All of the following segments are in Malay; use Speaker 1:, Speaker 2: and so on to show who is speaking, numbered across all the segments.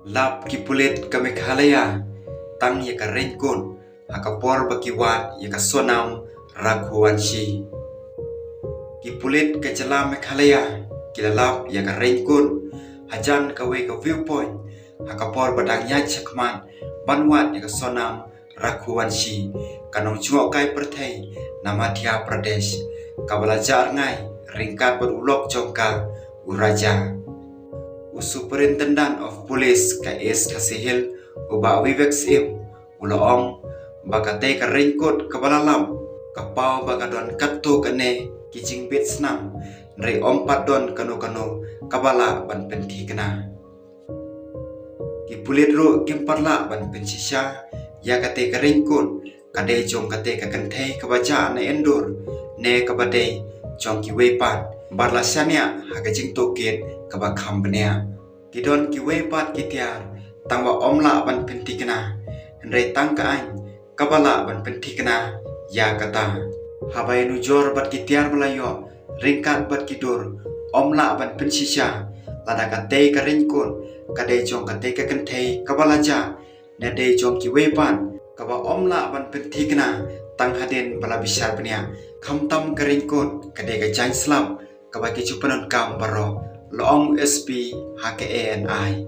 Speaker 1: Lap kipulit kami khalaya tang ya ka renkun hakapor bakiwat ya ka sonam rakhuanshi kipulit ka chala me khalaya kilalap ya ka renkun hajan ka we ka viewpoint hakapor badang nya chakman banwat ya ka sonam rakhuanshi kanong chuo kai perthai na Madhya Pradesh ka belajar ngai ringkat berulok jongka uraja Superintendent of Police ka S Kasihil uba Vivek Sim uloong bakate ka ringkot ka balalam kapau bagadon katto kane kijing bit snam nri ompat don kano kabala ban penti kena kipulit ru kimparla ban pensisya ya kate ka ringkot kade jong kate ka kantei ka baca na endur ne ka bade jong ki wepat barlasanya hakajing toket ka bakham benia Kidon kiwe pat kitiar tangwa omla ban penti kena Henry tangka ain kabala ban penti kena ya kata Habai nujor bat kitiar melayo ringkat bat kidur omla ban pensisya lada kate ka ringkun kade jong kate ka kentei kabala ja nade jong kiwe pat kaba omla ban penti kena tang haden bala bisar penia kamtam ka ringkun kade ka jang slam kaba kicupanon kam baro Loong SP HKANI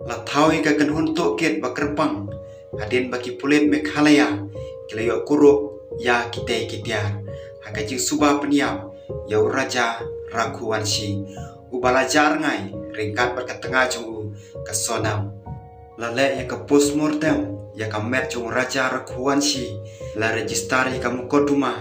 Speaker 1: La thawi ka kanhun toket bakerpang hadin baki pulit Meghalaya kilayo kurup ya kitei kitiar hakajing suba peniam ya uraja Rakhuanshi ubalajar ngai ringkat berkatengah jungu kasonam lale ya ka postmortem ya ka met jung raja Rakhuanshi la registari ka mukoduma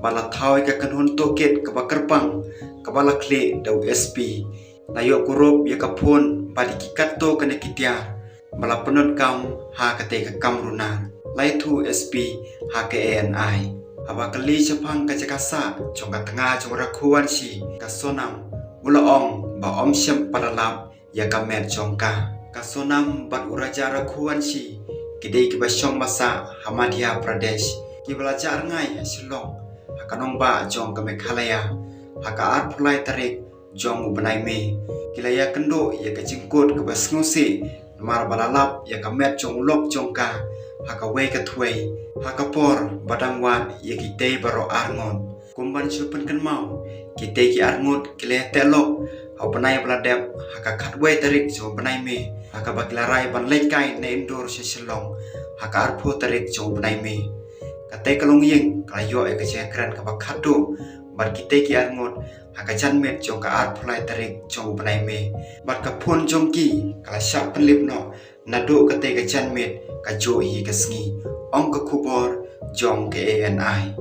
Speaker 1: bala thawi ka kanhun toket ka bakerpang kabala kle dau SP Layo kurup ya kapun pada kikato kena kitiar bala penut kam ha kate ka kamrunar lai thu SP HKANI aba kali chapang ka jakasa chong ka tengah chong Rakhuanshi ka sonam ulaong ba om syam padalap ya ka met chong ka sonam bat uraja Rakhuanshi kidei ki basyong masa Madhya Pradesh ki belajar ngai silong hakanong ba jong ka Meghalaya haka art pulai tarik jong ubenai me kilaya kendo ya ka jingkut ka basngusi mar balalap ya ka met jong lok jong ka haka we ka thuai haka por badangwan ya kitei baro arngon kumban supen kan mau kitei ki arngot kile telok au benai bladep haka khatwe tarik jong benai me haka baklarai ban lekai ne indoor seselong haka arpho tarik jong benai me kate kalong yeng kayo e ka jekran ka bakhatu bar kitei ki arngot hakajan met jong ka art pulai tarik jong benai me bat ka phun jong ki kala syak penlip no nadu kate ka jan met ka jo hi ka sngi ong ka khubor jong ke ANI